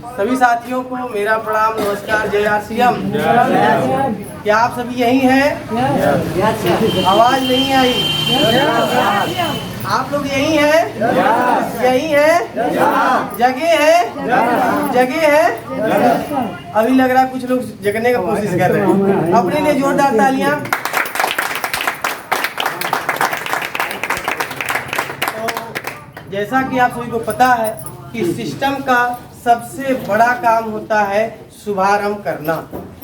सभी साथियों को मेरा प्रणाम, नमस्कार, जय आरसीएम। क्या आप सभी यही हैं? आवाज नहीं आई। आप लोग यही हैं? यही हैं? जगह है? जगह है? अभी लग रहा है कुछ लोग जगने का कोशिश कर रहे हैं। अपने लिए जोरदार तालियां। तो जैसा कि आप सभी को पता है कि सिस्टम का सबसे बड़ा काम होता है शुभारंभ करना,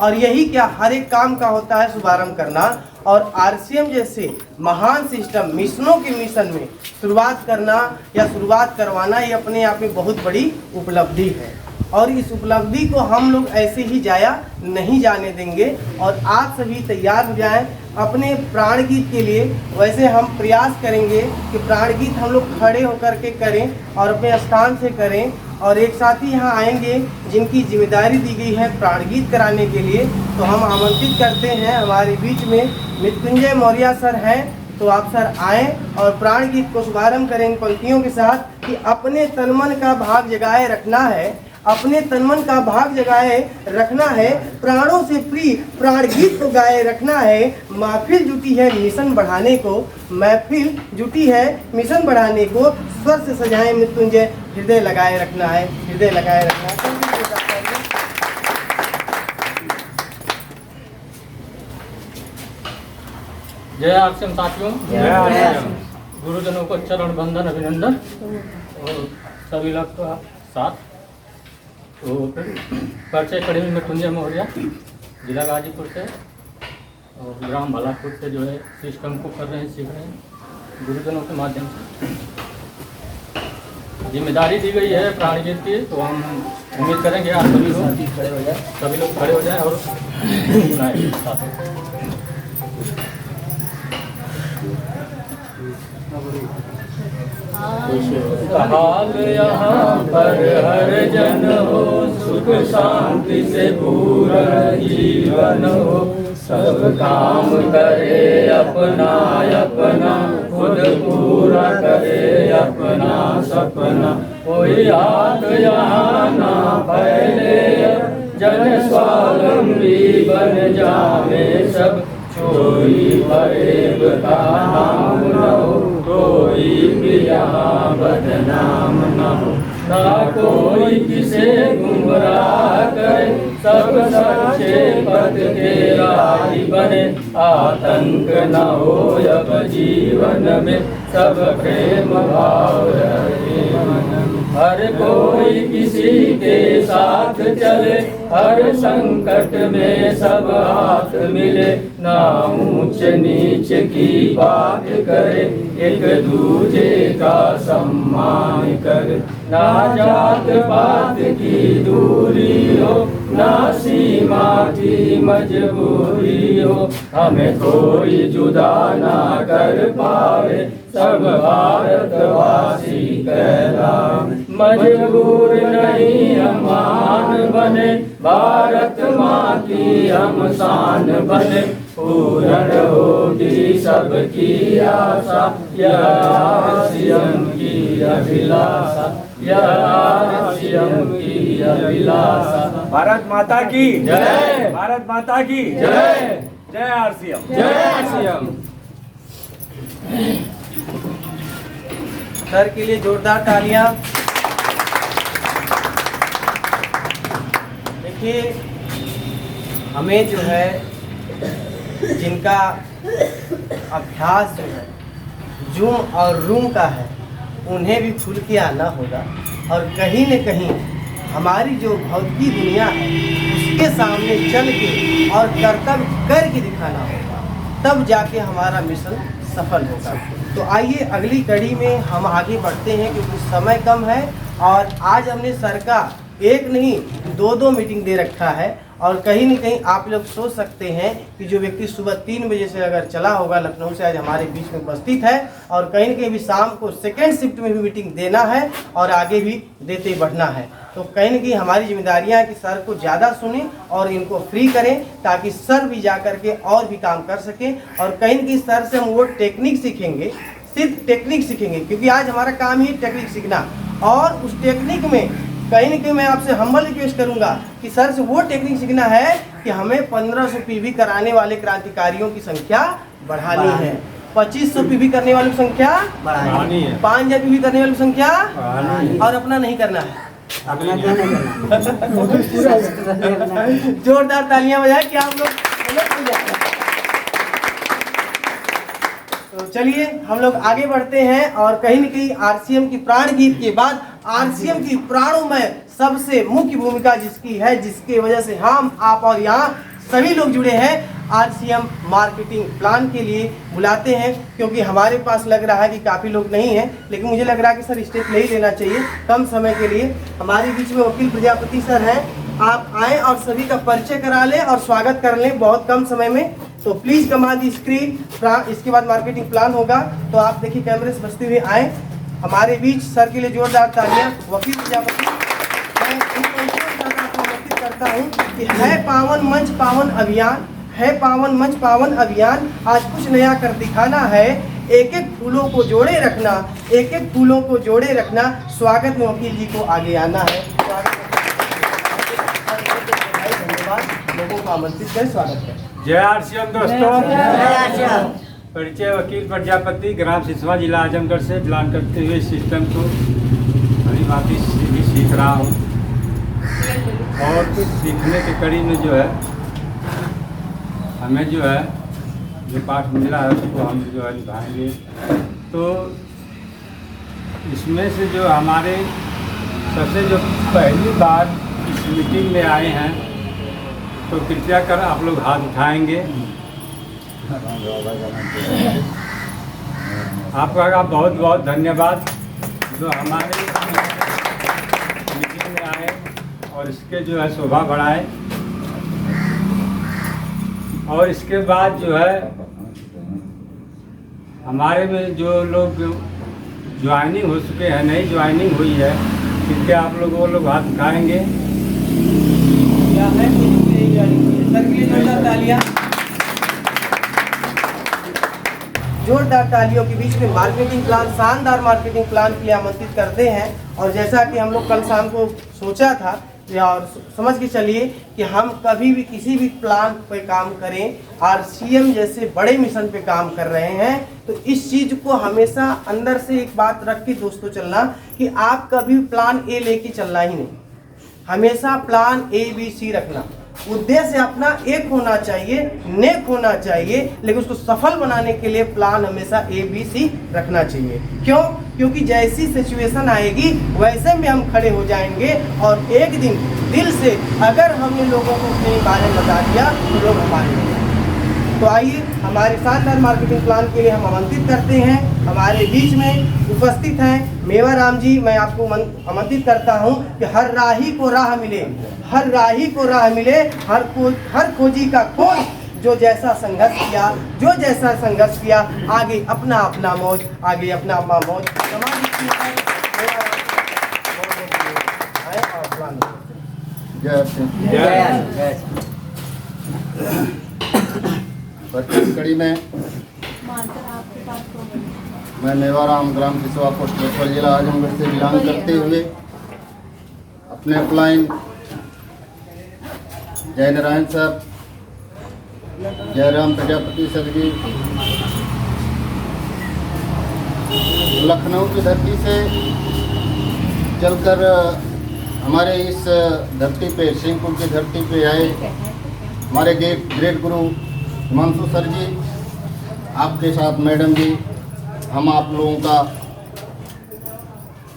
और यही क्या हर एक काम का होता है शुभारंभ करना। और आरसीएम जैसे महान सिस्टम मिशनों के मिशन में शुरुआत करना या शुरुआत करवाना ये अपने आप में बहुत बड़ी उपलब्धि है, और इस उपलब्धि को हम लोग ऐसे ही जाया नहीं जाने देंगे। और आप सभी तैयार हो जाएं अपने प्राण गीत के लिए। वैसे हम प्रयास करेंगे कि प्राण गीत हम लोग खड़े होकर के करें और अपने स्थान से करें, और एक साथी यहाँ आएंगे जिनकी जिम्मेदारी दी गई है प्राण गीत कराने के लिए। तो हम आमंत्रित करते हैं, हमारे बीच में मृत्युंजय मौर्य सर हैं, तो आप सर आएँ और प्राण गीत को शुभारंभ करें पंक्तियों के साथ कि अपने तन मन का भाग जगाए रखना है, अपने तनमन का भाग जगाए रखना है, प्राणों से प्रिय प्राण गीत को गाए रखना है। महफिल जुटी है मिशन बढ़ाने को, महफिल जुटी है मिशन बढ़ाने को, स्वर से सजाए मृत्युंजय हृदय लगाए रखना है, हृदय लगाए रखना है। जय आरसीएम साथियों, जय आरसीएम। गुरुजनों को चरण बंदन अभिनंदन और सभी लोग का साथ। तो परिचय कड़ी में मृत्युंजय मौर्य, जिला गाजीपुर से और ग्राम भलापुर से जो है सिस्टम को कर रहे हैं, सीख रहे हैं गुरुजनों के माध्यम से। जिम्मेदारी दी गई है प्राण गीत की, तो हम उम्मीद करेंगे आप सभी लोग खड़े हो जाएं और सुनाएं साथ। हाल यहाँ पर हर जन हो, सुख शांति से पूरा जीवन हो, सब काम करे अपना अपना, खुद पूरा करे अपना सपना। कोई हाथ यहाँ ना फैले, जन स्वावलंबी बन जावे सब, कोई फरेब का नाम न हो, कोई भी यहाँ बदनाम न हो, ना कोई किसे गुमराह करे, सब सच्चे पथ के राही बने। आतंक न हो अब जीवन में, सब प्रेम भाव रहे मन में। हर कोई किसी के साथ चले, हर संकट में सब हाथ मिले, ना ऊंच नीच की बात करे, एक दूजे का सम्मान करे। ना जात पात की दूरी हो, ना सीमा की मजबूरी हो, हमें कोई जुदा ना कर पावे, सब भारतवासी कहलावे। मजबूर नहीं हम मान बने, भारत माँ की हम शान बने, पूर्ण होगी सबकी आशा, यह आरसीएम की अभिलाषा, यह आरसीएम की अभिलाषा। भारत माता की जय, भारत माता की जय, जय आरसीएम, जय आरसीएम। सर के लिए जोरदार तालियां। देखिए, हमें जो है जिनका अभ्यास जो है जूम और रूम का है, उन्हें भी खुल के आना होगा, और कहीं न कहीं हमारी जो भौतिकी दुनिया है उसके सामने चल के और कर्तव्य करके दिखाना होगा, तब जाके हमारा मिशन सफल होगा। तो आइए अगली कड़ी में हम आगे बढ़ते हैं, क्योंकि समय कम है और आज हमने सर का एक नहीं दो मीटिंग दे रखा है। और कहीं न कहीं आप लोग सोच सकते हैं कि जो व्यक्ति सुबह 3 बजे से अगर चला होगा लखनऊ से, आज हमारे बीच में उपस्थित है, और कहीं न कहीं भी शाम को सेकेंड शिफ्ट में भी मीटिंग देना है और आगे भी देते बढ़ना है। तो कहीं न कहीं हमारी जिम्मेदारियां हैं कि सर को ज़्यादा सुनें और इनको फ्री करें, ताकि सर भी जा कर के और भी काम कर सकें। और कहीं न कहीं सर से हम वो टेक्निक सीखेंगे, सिर्फ टेक्निक सीखेंगे, क्योंकि आज हमारा काम ही टेक्निक सीखना, और उस टेक्निक में कहीं ना कहीं मैं आपसे हम्बल रिक्वेस्ट करूंगा कि सर से वो टेक्निक सीखना है कि हमें 1500 पीवी कराने वाले क्रांतिकारियों की संख्या बढ़ानी है, 2500 पीवी करने वालों की संख्या बढ़ानी है, 5000 पीवी करने वालों की संख्या बढ़ानी है। और अपना नहीं करना है। अपना क्या नहीं करना। जोरदार तालियां बजाएं कि आप लोग समझ जाए। तो चलिए हम लोग आगे बढ़ते हैं और कहीं न कहीं आरसीएम की प्राण गीत के बाद आरसीएम की प्राणों में सबसे मुख्य भूमिका जिसकी है, जिसके वजह से हम आप और यहाँ सभी लोग जुड़े हैं, आरसीएम मार्केटिंग प्लान के लिए बुलाते हैं। क्योंकि हमारे पास लग रहा है कि काफ़ी लोग नहीं हैं, लेकिन मुझे लग रहा है कि सर स्टेप ले ही लेना चाहिए कम समय के लिए। हमारे बीच में वकील प्रजापति सर हैं, आप आएँ और सभी का परिचय करा लें और स्वागत कर लें बहुत कम समय में। तो please come on the screen. इसके बाद मार्केटिंग प्लान होगा, तो आप देखिए कैमरे से बचते हुए आएँ हमारे बीच। सर के लिए जोरदार तालियां। वकील प्रजापति, मैं इनको करता हूँ कि है पावन मंच पावन अभियान, है पावन मंच पावन अभियान, आज कुछ नया कर दिखाना है, एक एक फूलों को जोड़े रखना, एक एक फूलों को जोड़े रखना। स्वागत में वकील जी को आगे आना है। धन्यवाद, लोगों को आमंत्रित करें, स्वागत करें। जय आरसीएम दोस्तों। परिचय वकील प्रजापति, ग्राम सिसवा, जिला आजमगढ़ से प्लान करते हुए सिस्टम को बड़ी बात सीख रहा हूँ और सीखने के कड़ी में जो है हमें जो है जो पाठ मिला है उसको हम जो है निभाएंगे। तो इसमें से जो हमारे सबसे जो पहली बार इस मीटिंग में आए हैं, तो कृपया कर आप लोग हाथ उठाएंगे। आपका बहुत बहुत धन्यवाद जो हमारे मीटिंग में आए और इसके जो है शोभा बढ़ाए। और इसके बाद जो है हमारे में जो लोग ज्वाइनिंग हो चुके हैं, नई ज्वाइनिंग हुई है, कृपया आप लोग वो लोग हाथ उठाएंगे। जोरदार तालियों के बीच में मार्केटिंग प्लान, शानदार मार्केटिंग प्लान के लिए आमंत्रित करते हैं। और जैसा कि हम लोग कल शाम को सोचा था और समझ के चलिए कि हम कभी भी किसी भी प्लान पे काम करें, आरसीएम जैसे बड़े मिशन पे काम कर रहे हैं, तो इस चीज़ को हमेशा अंदर से एक बात रख के दोस्तों चलना कि आप कभी प्लान ए लेके चलना ही नहीं, हमेशा प्लान ए बी सी रखना। उद्देश्य अपना एक होना चाहिए, नेक होना चाहिए, लेकिन उसको सफल बनाने के लिए प्लान हमेशा ए बी सी रखना चाहिए। क्यों? क्योंकि जैसी सिचुएशन आएगी वैसे में हम खड़े हो जाएंगे और एक दिन दिल से अगर हमने लोगों को अपने बारे में बता दिया तो लोग हमारे हो जाएंगे। तो आइए हमारे शानदार मार्केटिंग प्लान के लिए हम आमंत्रित करते हैं। हमारे बीच में उपस्थित हैं मेवाराम जी। मैं आपको आमंत्रित करता हूं कि हर राही को राह मिले, हर राही को राह मिले, हर खोजी का खोज, जो जैसा संघर्ष किया, जो जैसा संघर्ष किया, आगे अपना अपना मौज, आगे अपना अपना मौज। पच्चीस कड़ी में मैं मेवाराम, ग्राम सिसवा, पोस्ट बेतवा, जिला आजमगढ़ से बिलोंग करते हुए अपने अपलाइन जय नारायण साहब, जयराम प्रजापति सर जी, लखनऊ की धरती से चलकर हमारे इस धरती पे, सिंहपुर की धरती पे आए हमारे ग्रेट गुरु हिमांशु सर जी, आपके साथ मैडम जी, हम आप लोगों का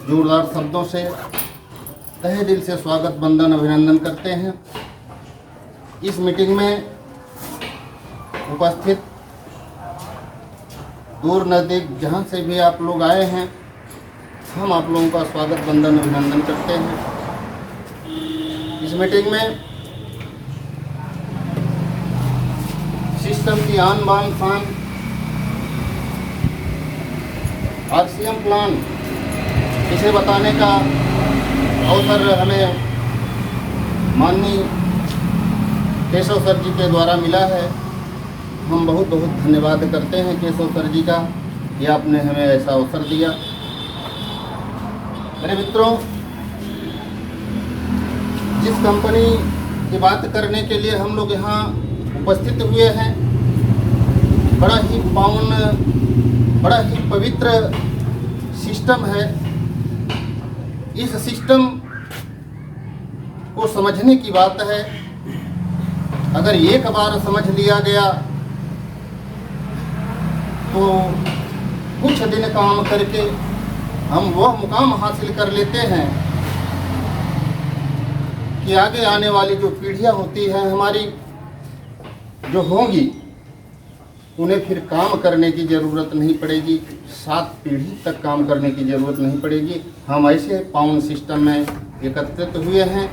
जोरदार शब्दों से तहे दिल से स्वागत, वंदन, अभिनंदन करते हैं। इस मीटिंग में उपस्थित दूर नज़दीक जहां से भी आप लोग आए हैं, हम आप लोगों का स्वागत, वंदन, अभिनंदन करते हैं। इस मीटिंग में सिस्टम की आन बान शान, आरसीएम प्लान, इसे बताने का अवसर हमें माननीय केशव सर जी के द्वारा मिला है। हम बहुत बहुत धन्यवाद करते हैं केशव सर जी का कि आपने हमें ऐसा अवसर दिया। मेरे मित्रों, जिस कंपनी की बात करने के लिए हम लोग यहाँ उपस्थित हुए हैं, बड़ा ही पावन, बड़ा ही पवित्र सिस्टम है। इस सिस्टम को समझने की बात है। अगर एक बार समझ लिया गया तो कुछ दिन काम करके हम वह मुकाम हासिल कर लेते हैं कि आगे आने वाली जो पीढ़ियां होती हैं हमारी, जो होंगी, उन्हें फिर काम करने की ज़रूरत नहीं पड़ेगी, 7 पीढ़ी तक काम करने की ज़रूरत नहीं पड़ेगी। हम ऐसे पावन सिस्टम में एकत्रित हुए हैं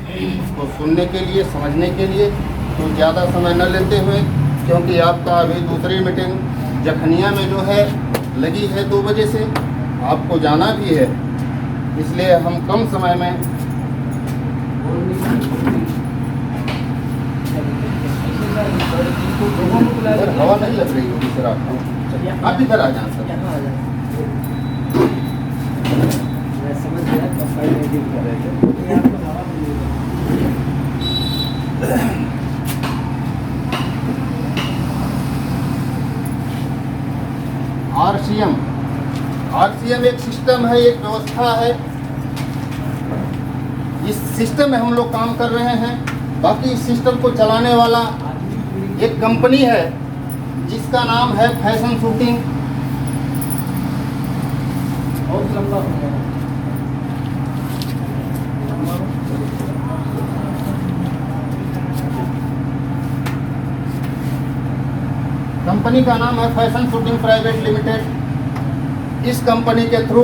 तो सुनने के लिए, समझने के लिए। तो ज़्यादा समय न लेते हुए, क्योंकि आपका अभी दूसरी मीटिंग जखनिया में जो है लगी है 2 बजे से, आपको जाना भी है, इसलिए हम कम समय में हवा नहीं लग रही होगी सर आपको। आप इधर आ जाएं सर। समझ गया, तो फाइल एडिट कर रहे थे। आरसीएम एक सिस्टम है, एक व्यवस्था है। इस सिस्टम में हम लोग काम कर रहे हैं। बाकी इस सिस्टम को चलाने वाला एक कंपनी है जिसका नाम है फैशन शूटिंग। बहुत लंबा हो गया। कंपनी का नाम है फैशन शूटिंग प्राइवेट लिमिटेड। इस कंपनी के थ्रू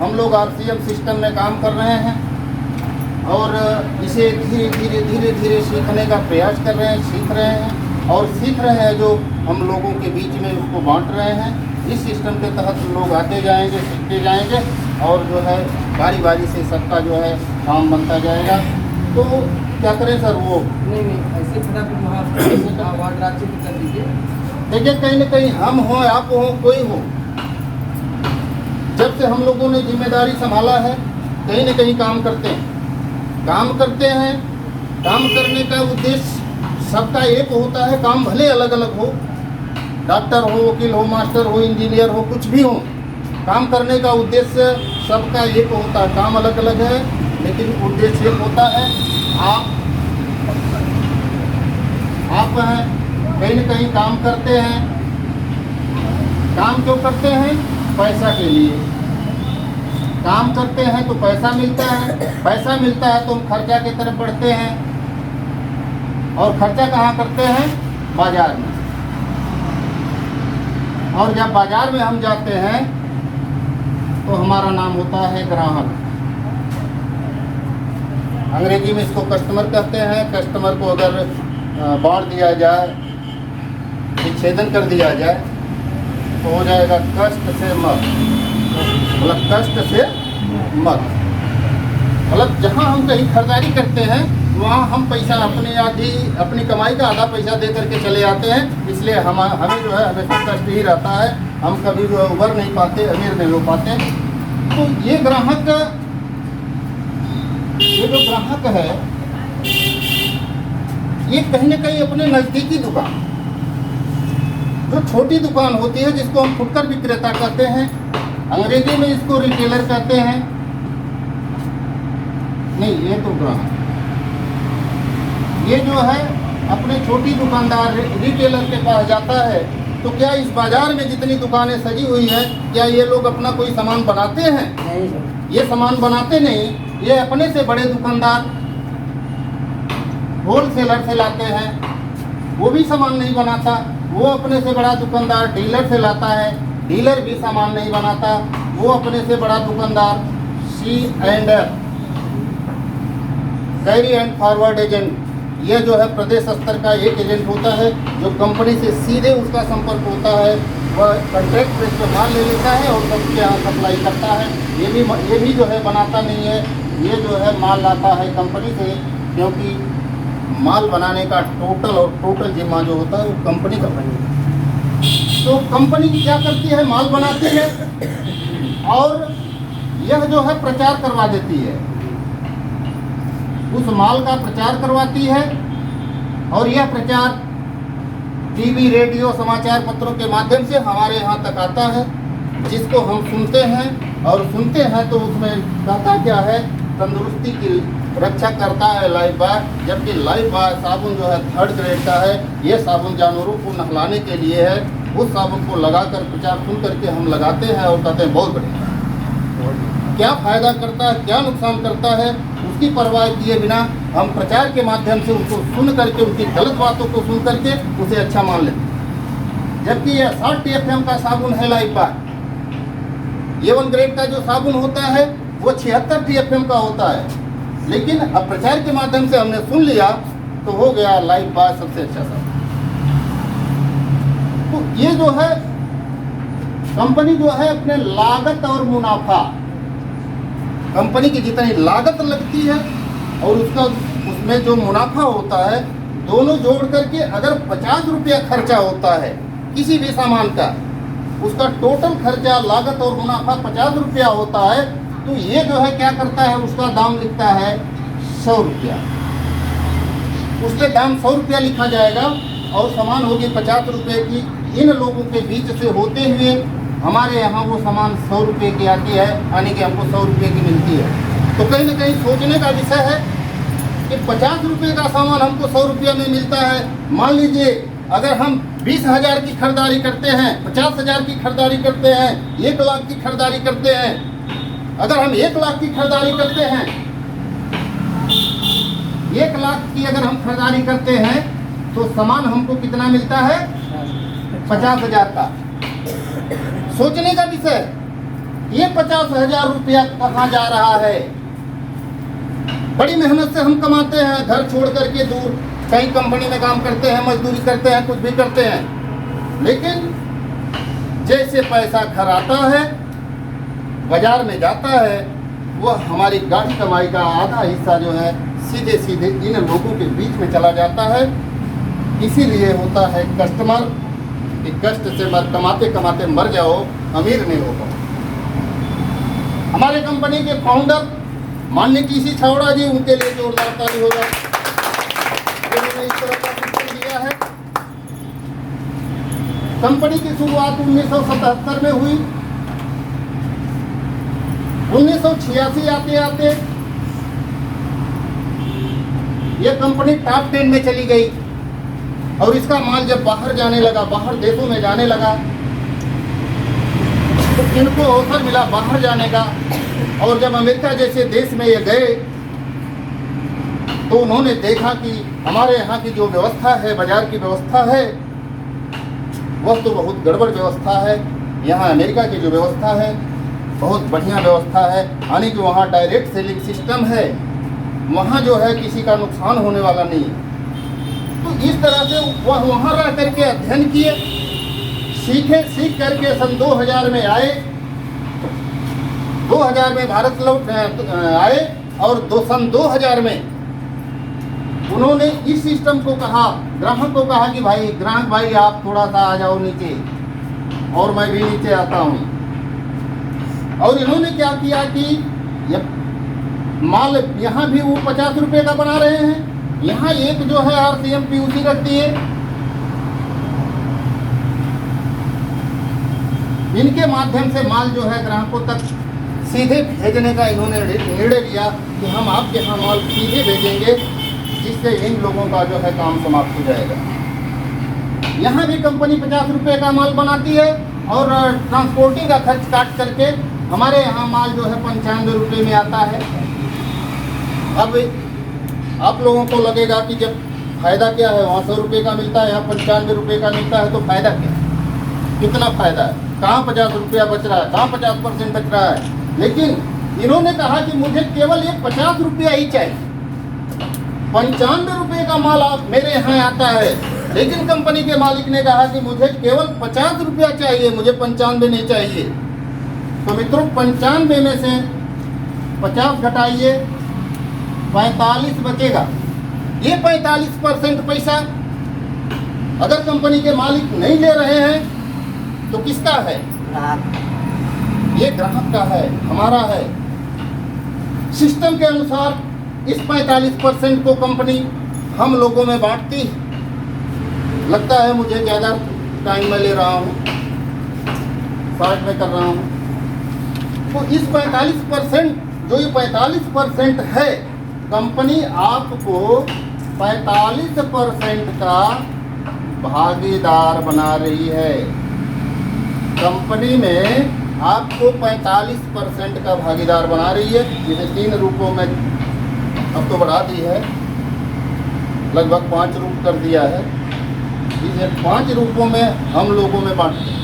हम लोग आरसीएम सिस्टम में काम कर रहे हैं और इसे धीरे धीरे सीखने का प्रयास कर रहे हैं, सीख रहे हैं और सीख रहे हैं, जो हम लोगों के बीच में उसको बांट रहे हैं। इस सिस्टम के तहत लोग आते जाएंगे, सीखते जाएंगे और जो है बारी बारी से सबका जो है काम बनता जाएगा। तो क्या करें सर, वो नहीं ऐसे फटाफट वहाँ वार्ड राज्य की कर दीजिए। देखिए, कहीं ना कहीं हम हो, आप हो, कोई हो, जब से हम लोगों ने जिम्मेदारी संभाला है, कहीं ना कहीं काम करते हैं। काम करने का उद्देश्य सबका एक होता है। काम भले अलग अलग हो, डॉक्टर हो, वकील हो, मास्टर हो, इंजीनियर हो, कुछ भी हो, काम करने का उद्देश्य सबका एक होता है। काम अलग अलग है लेकिन उद्देश्य एक होता है। आप हैं, कहीं ना कहीं काम करते हैं। काम क्यों करते हैं? पैसा के लिए। काम करते हैं तो पैसा मिलता है, पैसा मिलता है तो हम खर्चा की तरफ बढ़ते हैं और खर्चा कहाँ करते हैं? बाजार में। और जब बाजार में हम जाते हैं तो हमारा नाम होता है ग्राहक। अंग्रेजी में इसको कस्टमर कहते हैं। कस्टमर को अगर बांट दिया जाए, विच्छेदन कर दिया जाए तो हो जाएगा कष्ट से मत, मतलब कष्ट से मत। मतलब जहाँ हम कहीं खरीदारी करते हैं वहाँ हम पैसा अपनी कमाई का आधा पैसा दे करके चले आते हैं। इसलिए हमें जो है हमेशा कष्ट ही रहता है। हम कभी जो उभर नहीं पाते, अमीर नहीं हो पाते। तो ये जो ग्राहक है, ये कहीं ना कहीं अपने नज़दीकी दुकान, जो छोटी दुकान होती है, जिसको हम फुटकर विक्रेता कहते हैं, अंग्रेजी में इसको रिटेलर कहते हैं। नहीं, ये तो ग्राहक, ये जो है अपने छोटी दुकानदार रिटेलर के पास जाता है। तो क्या इस बाजार में जितनी दुकानें सजी हुई है, क्या ये लोग अपना कोई सामान बनाते हैं? नहीं सर। ये सामान बनाते नहीं। ये अपने से बड़े दुकानदार होलसेलर से लाते हैं, वो भी सामान नहीं बनाता। वो अपने से बड़ा दुकानदार डीलर से लाता है, डीलर भी सामान नहीं बनाता। वो अपने से बड़ा दुकानदार C&F, carry and forward agent, ये जो है प्रदेश स्तर का एक एजेंट होता है जो कंपनी से सीधे उसका संपर्क होता है। वह कॉन्ट्रैक्ट बेस पर माल ले लेता है और सबके यहाँ सप्लाई करता है। ये भी जो है बनाता नहीं है, ये जो है माल लाता है कंपनी से, क्योंकि माल बनाने का टोटल जिम्मा जो होता है वो कंपनी का बनेगा। तो कंपनी क्या करती है? माल बनाती है और यह जो है प्रचार करवा देती है। उस माल का प्रचार करवाती है और यह प्रचार टीवी, रेडियो, समाचार पत्रों के माध्यम से हमारे यहाँ तक आता है, जिसको हम सुनते हैं और सुनते हैं तो उसमें कहता क्या है, तंदुरुस्ती की रक्षा करता है लाइफ बॉय, जबकि लाइफ बॉय साबुन जो है 3rd ग्रेड का है। ये साबुन जानवरों को नहलाने के लिए है। उस साबुन को लगाकर प्रचार सुन करके हम लगाते हैं और कहते हैं बहुत बढ़िया। क्या फ़ायदा करता है, क्या नुकसान करता है, उसकी परवाह किए बिना हम प्रचार के माध्यम से उसको सुन करके, उनकी गलत बातों को सुन करके उसे अच्छा मान लेते हैं। जबकि यह 60 TFM का साबुन है लाइफ बॉय। A1 ग्रेड का जो साबुन होता है वो 76 TFM का होता है, लेकिन अब प्रचार के माध्यम से हमने सुन लिया तो हो गया लाइफ बॉय सबसे अच्छा साबुन। तो ये जो है कंपनी जो है अपने लागत और मुनाफा, कंपनी की जितनी लागत लगती है और उसमें जो मुनाफा होता है, दोनों जोड़ करके अगर 50 रुपया खर्चा होता है किसी भी सामान का, उसका टोटल खर्चा, लागत और मुनाफा 50 रुपया होता है, तो ये जो है क्या करता है, उसका दाम लिखता है 100 रुपया। उसके दाम 100 रुपया लिखा जाएगा और सामान होगी 50 रुपये की। इन लोगों के बीच से होते हुए हमारे यहाँ वो सामान 100 रुपये की आती है, यानी कि हमको 100 रुपये की मिलती है। तो कहीं ना कहीं सोचने का विषय है कि 50 रुपये का सामान हमको 100 रुपये में मिलता है। मान लीजिए अगर हम 20,000 की खरीदारी करते हैं, 50,000 की खरीदारी करते हैं, 1 लाख की खरीदारी करते हैं, अगर हम 1 लाख की खरीदारी करते हैं, 1 लाख की अगर हम खरीदारी करते हैं तो सामान हमको कितना मिलता है, 50,000 का। सोचने का विषय, ये 50,000 रुपया कहाँ जा रहा है। बड़ी मेहनत से हम कमाते हैं, घर छोड़ करके दूर कहीं कंपनी में काम करते हैं, मजदूरी करते हैं, कुछ भी करते हैं, लेकिन जैसे पैसा घर आता है, बाजार में जाता है, वह हमारी गाढ़ी कमाई का आधा हिस्सा जो है सीधे सीधे इन लोगों के बीच में चला जाता है। इसीलिए होता है कस्टमर कि कष्ट से मत कमाते कमाते मर जाओ, अमीर नहीं हो पाओ। हमारे कंपनी के फाउंडर माननीय टीसी छावड़ा जी, उनके लिए जोरदार ताली हो जाए। उन्होंने इस तरह का शिक्षण दिया है। कंपनी की शुरुआत 1977 में हुई। 1986 आते आते ये कंपनी टॉप 10 में चली गई और इसका माल जब बाहर जाने लगा, बाहर देशों में जाने लगा, तो इनको अवसर मिला बाहर जाने का। और जब अमेरिका जैसे देश में ये गए तो उन्होंने देखा कि हमारे यहाँ की जो व्यवस्था है, बाजार की व्यवस्था है, वह तो बहुत गड़बड़ व्यवस्था है। यहाँ अमेरिका की जो व्यवस्था है बहुत बढ़िया व्यवस्था है, यानी कि वहाँ डायरेक्ट सेलिंग सिस्टम है, वहाँ जो है किसी का नुकसान होने वाला नहीं है। तो इस तरह से वह वहाँ रह करके अध्ययन किए, सीखे, सीख करके सन 2000 में आए, 2000 में भारत लौट आए और सन 2000 में उन्होंने इस सिस्टम को कहा, ग्राहक को कहा कि भाई, ग्राहक भाई आप थोड़ा सा आ जाओ नीचे, और मैं भी नीचे आता हूँ। और इन्होंने क्या किया कि माल यहाँ भी वो 50 रुपये का बना रहे हैं, यहाँ एक जो है RCM PUC रख दिए। इनके माध्यम से माल जो है ग्राहकों तक सीधे भेजने का इन्होंने निर्णय लिया कि हम आपके यहाँ माल सीधे भेजेंगे, जिससे इन लोगों का जो है काम समाप्त हो जाएगा। यहाँ भी कंपनी 50 रुपये का माल बनाती है और ट्रांसपोर्टिंग का खर्च काट करके हमारे यहाँ माल जो है 95 रुपये में आता है। अब आप लोगों को लगेगा कि जब फ़ायदा क्या है, वहाँ 100 रुपये का मिलता है, यहाँ 95 रुपये का मिलता है, तो फ़ायदा क्या है, कितना फ़ायदा है, कहाँ 50 रुपया बच रहा है, कहाँ 50% बच रहा है। लेकिन इन्होंने कहा कि मुझे केवल ये 50 रुपया ही चाहिए, 95 रुपये का माल आप मेरे यहाँ आता है। लेकिन कंपनी के मालिक ने कहा कि मुझे केवल 50 रुपया चाहिए, मुझे 95 नहीं चाहिए। तो मित्रों 95 में से 50 घटाइए, 45 बचेगा। ये 45% पैसा अगर कंपनी के मालिक नहीं ले रहे हैं तो किसका है? ये ग्राहक का है, हमारा है। सिस्टम के अनुसार इस 45% को कंपनी हम लोगों में बांटती है। लगता है मुझे ज़्यादा टाइम में ले रहा हूँ, शॉर्ट में कर रहा हूँ। तो इस 45% जो ये 45% है, कंपनी आपको 45% का भागीदार बना रही है। कंपनी में आपको 45% का भागीदार बना रही है। जिसे 3 रूपों में अब तो बढ़ा दी है, लगभग 5 रूप कर दिया है। इसे 5 रूपों में हम लोगों में बांटते हैं।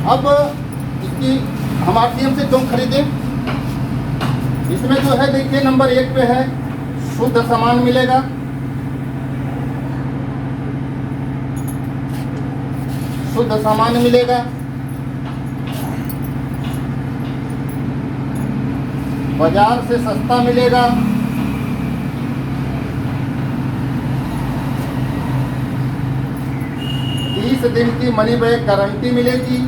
अब इसकी हम आरसीएम से क्यों खरीदें? इसमें जो है देखिए नंबर 1 पे है शुद्ध सामान मिलेगा, शुद्ध सामान मिलेगा, बाजार से सस्ता मिलेगा, 30 दिन की मनी बैक गारंटी मिलेगी,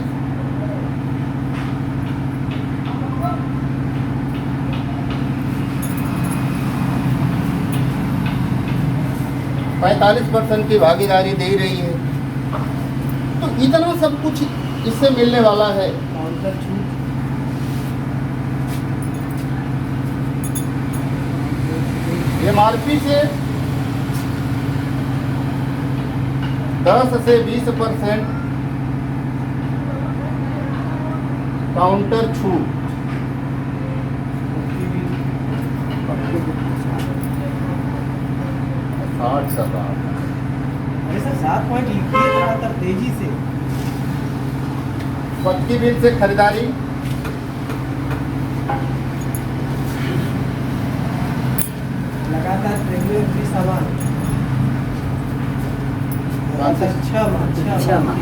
%45 की भागीदारी दे रही है। तो इतना सब कुछ इससे मिलने वाला है। एमआरपी से 10 से 20% काउंटर छूट। ऐसा 7 पॉइंट लिखिए थोड़ा तेजी से। पक्की बिल से खरीदारी, लगातार रेगुलर फ्री सामान, लगातार 6 माह।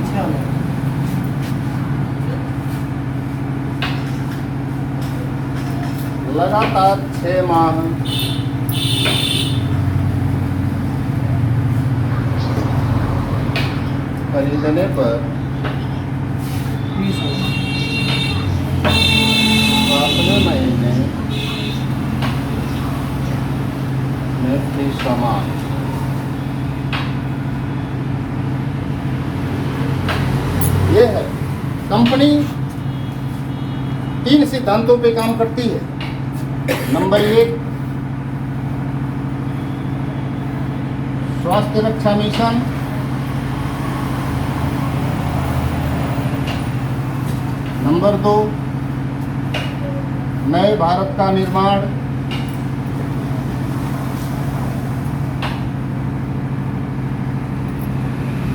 लगातार 6 माह खरीदने पर अगले महीने में फ्री सामान। ये है कंपनी 3 सिद्धांतों पे काम करती है। नंबर 1 स्वास्थ्य रक्षा मिशन, नंबर 2 नए भारत का निर्माण,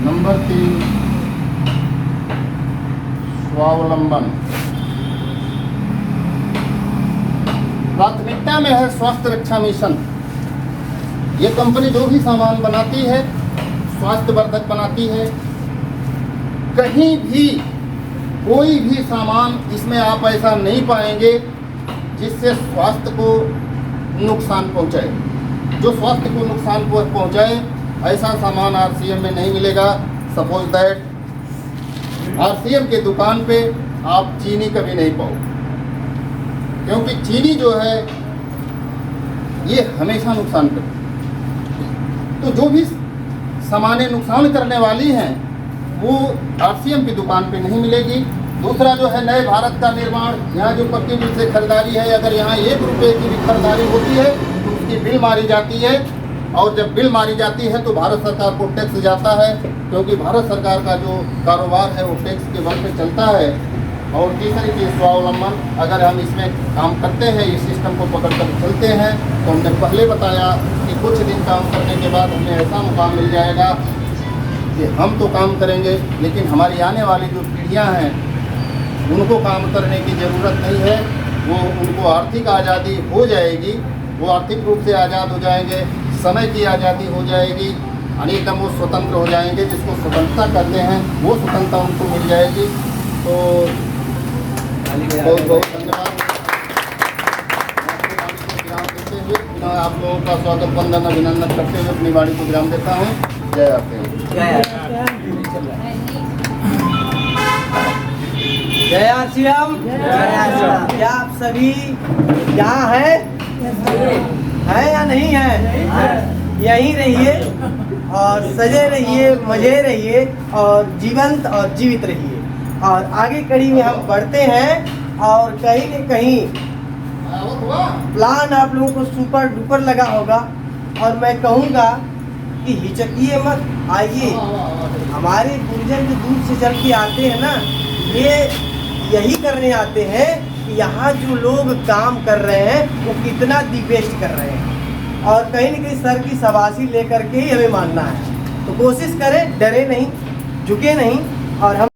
नंबर 3 स्वावलंबन। प्राथमिकता में है स्वास्थ्य रक्षा मिशन। ये कंपनी जो भी सामान बनाती है स्वास्थ्यवर्धक बनाती है। कहीं भी कोई भी सामान इसमें आप ऐसा नहीं पाएंगे जिससे स्वास्थ्य को नुकसान पहुंचाए। जो स्वास्थ्य को नुकसान पहुंचाए ऐसा सामान आरसीएम में नहीं मिलेगा। सपोज दैट आरसीएम के दुकान पे आप चीनी कभी नहीं पाओ, क्योंकि चीनी जो है ये हमेशा नुकसान करती। तो जो भी सामानें नुकसान करने वाली हैं वो आरसीएम की दुकान पे नहीं मिलेगी। दूसरा जो है नए भारत का निर्माण, यहाँ जो पक्की बिल से खरीदारी है, अगर यहाँ 1 रुपये की भी खरीदारी होती है तो उसकी बिल मारी जाती है, और जब बिल मारी जाती है तो भारत सरकार को टैक्स जाता है, क्योंकि भारत सरकार का जो कारोबार है वो टैक्स के बल पे चलता है। और तीसरी चीज़ स्वावलंबन, अगर हम इसमें काम करते हैं, इस सिस्टम को पकड़ कर चलते हैं, तो हमने पहले बताया कि कुछ दिन काम करने के बाद हमें ऐसा मुकाम मिल जाएगा कि हम तो काम करेंगे लेकिन हमारी आने वाली जो पीढ़ियाँ हैं उनको काम करने की ज़रूरत नहीं है। वो उनको आर्थिक आज़ादी हो जाएगी, वो आर्थिक रूप से आज़ाद हो जाएंगे, समय की आज़ादी हो जाएगी, अनेकम वो स्वतंत्र हो जाएंगे, जिसको स्वतंत्रता कहते हैं वो स्वतंत्रता उनको मिल जाएगी। तो बहुत बहुत धन्यवाद। आप लोगों का स्वागत वंदन अभिनंदन करते हुए अपनी वाणी को विराम देता हूँ। जय आरसीएम। जय आरसीएम। क्या आप सभी यहाँ हैं? है या नहीं है? यहीं रहिए और सजे रहिए, मजे रहिए और जीवंत और जीवित रहिए। और आगे कड़ी में हम बढ़ते हैं और कहीं न कहीं प्लान आप लोगों को सुपर डुपर लगा होगा और मैं कहूँगा कि हिचकिए मत, आइए। हमारे गुरुजन जो दूर से चल के आते हैं ना, ये यही करने आते हैं कि यहाँ जो लोग काम कर रहे हैं वो कितना दी बेस्ट कर रहे हैं और कहीं न कहीं सर की शाबाशी लेकर के ही हमें मानना है। तो कोशिश करें, डरे नहीं, झुके नहीं और हम